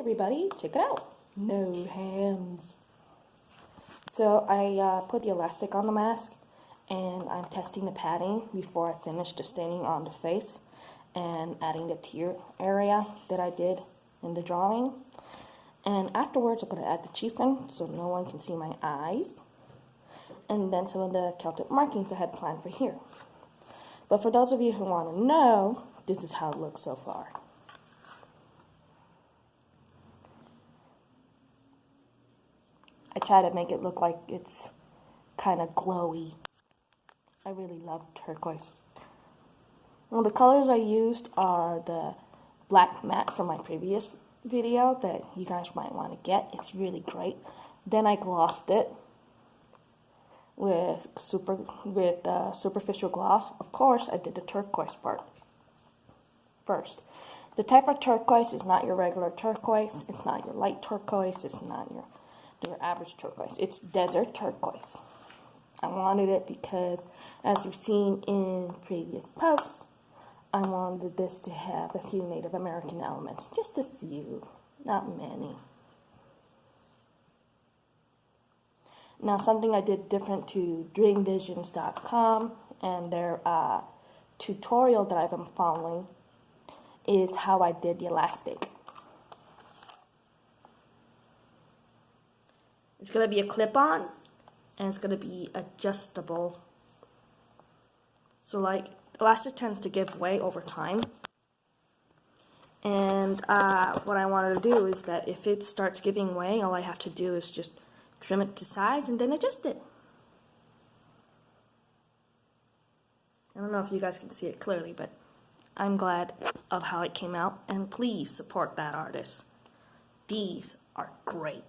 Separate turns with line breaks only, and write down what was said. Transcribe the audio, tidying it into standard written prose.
everybody, check it out. No hands. So I put the elastic on the mask and I'm testing the padding before I finish the staining on the face and adding the tear area that I did in the drawing. And afterwards I'm going to add the chiffon so no one can see my eyes. And then some of the Celtic markings I had planned for here. But for those of you who want to know, this is how it looks so far. I try to make it look like it's kind of glowy. I really love turquoise. Well, the colors I used are the black matte from my previous video that you guys might want to get. It's really great. Then I glossed it with superficial gloss. Of course, I did the turquoise part first. The type of turquoise is not your regular turquoise. It's not your light turquoise. It's not your average turquoise. It's desert turquoise. I wanted it because, as you've seen in previous posts, I wanted this to have a few Native American elements. Just a few, not many. Now, something I did different to dreamvisions.com and their tutorial that I've been following is how I did the elastic. It's going to be a clip-on, and it's going to be adjustable. So, like, elastic tends to give way over time. And what I wanted to do is that if it starts giving way, all I have to do is just trim it to size and then adjust it. I don't know if you guys can see it clearly, but I'm glad of how it came out. And please support that artist. These are great.